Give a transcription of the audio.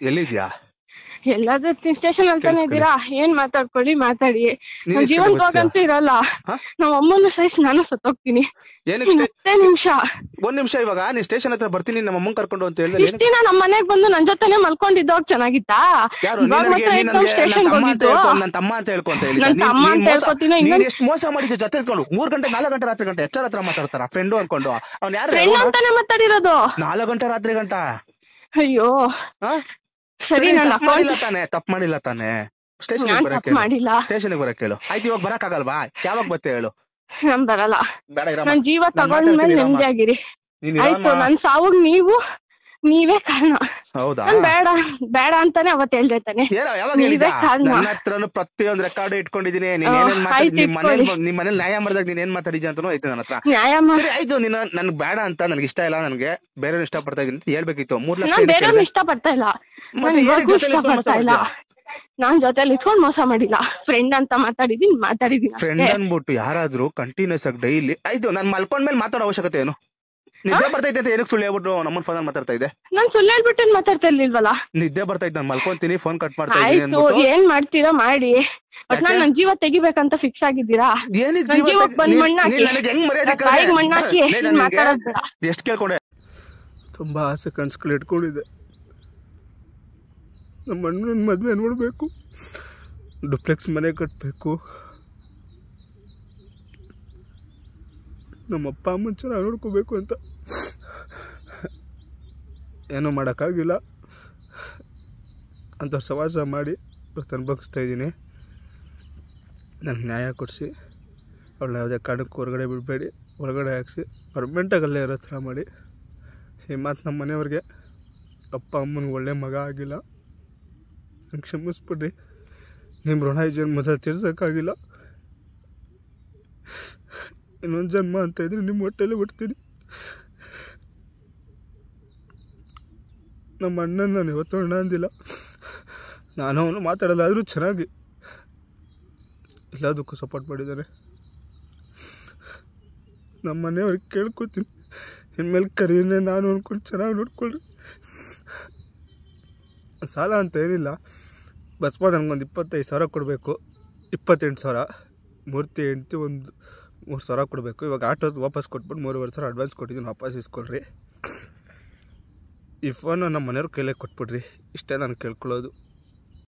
ಎಲ್ಲಿದ್ಯಾ? ಎಲ್ಲಾದ್ರೂ ಸ್ಟೇಷನ್ ಅಂತಾನೆ ಇದ್ದೀರಾ? ಏನ್ ಮಾತಾಡ್ಕೊಳ್ಳಿ ಮಾತಾಡಿ. ನಾವ್ ಜೀವಂತವಾಗಂತೂ ಇರಲ್ಲ. ನಾವ್ ಅಮ್ಮನ ಸಹಿಸ್ ನಾನು ಸತ್ತೋಗ್ತೀನಿ. ಮತ್ತೆ ನಿಮಿಷ ಒಂದ್ ನಿಮಿಷ. ಇವಾಗ ನೀನ್ ಸ್ಟೇಷನ್ ಹತ್ರ ಬರ್ತೀನಿ ನಮ್ಮ ಅಮ್ಮನ್ ಕರ್ಕೊಂಡು ಅಂತ ಹೇಳಿದ್ರೆ ಇಷ್ಟ ದಿನ ನಮ್ ಮನೆಗ್ ಬಂದು ನನ್ ಜೊತೆನೆ ಮಲ್ಕೊಂಡಿದ್ದೋಗ್ ಚೆನ್ನಾಗಿತ್ತಾ? ಸ್ಟೇಷನ್ ಹೋಗಿದ್ದು ನನ್ ತಮ್ಮ ಅಂತ ಹೇಳ್ಕೊಂತ ಹೇಳಿ. ನನ್ ತಮ್ಮ ಅಂತ ಹೇಳ್ಕೊತೀನಿ. ನೀನ್ ಎಷ್ಟು ಮೋಸ ಮಾಡಿದ್ದೆ ಜೊತೆ ಇಟ್ಕೊಂಡು 3 ಗಂಟೆ 4 ಗಂಟೆ ರಾತ್ರಿ ಗಂಟೆ ಎಚ್ಚರ ಹತ್ರ ಮಾತಾಡ್ತಾರ ಫ್ರೆಂಡು ಅನ್ಕೊಂಡು. ಅವ್ನ್ ಯಾರು ಫ್ರೆಂಡ್ ಅಂತಾನೆ ಮಾತಾಡಿರೋದು. 4 ಗಂಟೆ ರಾತ್ರಿ ಗಂಟ. ಅಯ್ಯೋ ಸರಿ, ನಾನು ತಪ್ಪು ಮಾಡಿಲ್ಲ ತಾನೆ? ಸ್ಟೇಷನ್ ಬರಕ್ ಹೇಳು. ಆಯ್ತು, ಇವಾಗ ಬರಕ್ ಆಗಲ್ವಾ? ಯಾವಾಗ ಬರ್ತೀಯ ಹೇಳು? ನಾನ್ ಬರಲ್ಲ. ನನ್ ಜೀವ ತಗೊಂಡ್ಮೇಲೆ ನೆಮ್ಮದಿಯಾಗಿರಿ. ಆಯ್ತು, ನನ್ ಸಾವು ನೀವೇ ಕಾರಣ. ಹೌದಾ? ಬೇಡ ಬೇಡ ಅಂತಾನೆ ಅವತ್ತು ಹೇಳ್ತಾನೆ. ನನ್ನ ಹತ್ರನು ಪ್ರತಿಯೊಂದು ರೆಕಾರ್ಡ್ ಇಟ್ಕೊಂಡಿದೀನಿ. ನಿಮ್ ಮನೇಲಿ ನ್ಯಾಯ ಮಾಡಿದಾಗ ನೀನ್ ಏನ್ ಮಾತಾಡಿದ್ಯಾ ಅಂತಾನು ಐತೆ ನನ್ನ ಹತ್ರ. ಸರಿ ಆಯ್ತು, ನನ್ಗೆ ಬೇಡ ಅಂತ ನನ್ಗೆ ಇಷ್ಟ ಇಲ್ಲ, ನನ್ಗೆ ಬೇರೆ ಇಷ್ಟ ಪಡ್ತಾ ಇದೀನಿ ಅಂತ ಹೇಳ್ಬೇಕಿತ್ತು. 3 ಲಕ್ಷ ಬೇರೆ ಇಷ್ಟ ಪಡ್ತಾ ಇಲ್ಲ, ಇಷ್ಟ ಪಡ್ತಾ ಇಲ್ಲ. ನಾನ್ ಜೊತೆಲಿ ಇಟ್ಕೊಂಡ್ ಮೋಸ ಮಾಡಿಲ್ಲ. ಫ್ರೆಂಡ್ ಅಂತ ಮಾತಾಡಿದೀನಿ. ಫ್ರೆಂಡ್ ಅನ್ಬಿಟ್ಟು ಯಾರಾದ್ರೂ ಕಂಟಿನ್ಯೂಸ್ ಆಗಿ ಡೈಲಿ ಆಯ್ತು ನಾನ್ ಮಲ್ಕೊಂಡ್ಮೇಲೆ ಮಾತಾಡೋ ಅವಶ್ಯಕತೆ ಏನು? ನಿದ್ದೆ ಬರ್ತೈತೆ ಅಂತ ಏನಕ್ಕೆ ಸುಳ್ಳು ಹೇಳ್ಬಿಟ್ಟು ನಮ್ಮನ್ ಫೋನ್ ಮಾತಾಡ್ತಾ ಇದೆ? ನಾನ್ ಸುಳ್ಳು ಹೇಳ್ಬಿಟ್ಟು ಮಾತಾಡ್ತಾ ಇರ್ಲಿಲ್ವಲ್ಲ. ನಿದ್ದೆ ಬರ್ತೈತೆ, ನಾನು ಮಲ್ಕೊಂತೀನಿ, ಫೋನ್ ಕಟ್ ಮಾಡ್ತಾ ಇದ್ದೀನಿ. ಏನ್ ಮಾಡ್ತೀರಾ ಮಾಡಿ, ಬಟ್ ನಾನ್ ನನ್ ಜೀವ ತೆಗಿಬೇಕಂತ ಫಿಕ್ಸ್ ಆಗಿದ್ದೀರಾ? ಎಷ್ಟು ಕೇಳ್ಕೊಂಡೆ? ತುಂಬಾ ಆಸೆ ಕನ್ಸ್ಗಳು ಇಟ್ಕೊಂಡಿದ್ದೆ. ನಮ್ಮ ಅಣ್ಣನ ಮದ್ವೆ ನೋಡ್ಬೇಕು, ಡುಪ್ಲೆಕ್ಸ್ ಮನೆ ಕಟ್ಬೇಕು, ನಮ್ಮ ಅಪ್ಪ ಅಮ್ಮನ ಚೆನ್ನಾಗಿ ನೋಡ್ಕೋಬೇಕು ಅಂತ. ಏನೂ ಮಾಡೋಕ್ಕಾಗಿಲ್ಲ. ಅಂಥವ್ರು ಸವಾಸ ಮಾಡಿ ಇವತ್ತು ಅನುಭವಿಸ್ತಾ ಇದ್ದೀನಿ. ನನಗೆ ನ್ಯಾಯ ಕೊಡಿಸಿ, ಅವಳು ಯಾವುದೇ ಕಾರಣಕ್ಕೂ ಹೊರಗಡೆ ಬಿಡಬೇಡಿ, ಹೊರಗಡೆ ಹಾಕಿಸಿ ಪರ್ಮನೆಂಟಾಗಲ್ಲೇ ಇರೋ ಥರ ಮಾಡಿ. ಈ ಮಾತು ನಮ್ಮ ಮನೆಯವ್ರಿಗೆ, ಅಪ್ಪ ಅಮ್ಮನಿಗೆ ಒಳ್ಳೆ ಮಗ ಆಗಿಲ್ಲ, ನಂಗೆ ಕ್ಷಮಿಸ್ಬಿಡ್ರಿ. ನಿಮ್ಮ ಋಣ ಈ ಜನ್ಮದಲ್ಲಿ ತೀರ್ಸೋಕ್ಕಾಗಿಲ್ಲ. ಇನ್ನೊಂದು ಜನ್ಮ ಅಂತ ಇದ್ರೆ ನಿಮ್ಮ ಹೊಟ್ಟೆಲ್ಲೇ ಬಿಡ್ತೀನಿ. ನಮ್ಮ ಅಣ್ಣನ ನಾನು ಇವತ್ತು ಅಣ್ಣ ಅಂದಿಲ್ಲ. ನಾನು ಅವನು ಮಾತಾಡಲ್ಲ, ಆದರೂ ಚೆನ್ನಾಗಿ ಎಲ್ಲದಕ್ಕೂ ಸಪೋರ್ಟ್ ಮಾಡಿದ್ದಾನೆ. ನಮ್ಮ ಮನೆಯವ್ರಿಗೆ ಕೇಳ್ಕೊತೀನಿ, ಇನ್ಮೇಲೆ ಕರೀನೇ ನಾನು ಅಂದ್ಕೊಂಡು ಚೆನ್ನಾಗಿ ನೋಡ್ಕೊಳ್ರಿ. ಸಾಲ ಅಂತ ಏನಿಲ್ಲ, ಬಸ್ಪ ನನಗೊಂದು 25,000 ಕೊಡಬೇಕು, 28,000 ಮೂರ್ತಿ ಹೆಂಡ್ತಿ ಒಂದು 3,000 ಕೊಡಬೇಕು. ಇವಾಗ ಆಟೋದು ವಾಪಸ್ ಕೊಟ್ಬಿಟ್ಟು 3,500 ಅಡ್ವಾನ್ಸ್ ಕೊಟ್ಟಿದ್ದೀನಿ, ವಾಪಸ್ ಇಸ್ಕೊಳ್ರಿ. ಈ ಫೋನು ನಮ್ಮ ಮನೆಯವ್ರ ಕೈಲೇ ಕೊಟ್ಬಿಡ್ರಿ. ಇಷ್ಟೇ ನಾನು ಕೇಳ್ಕೊಳ್ಳೋದು.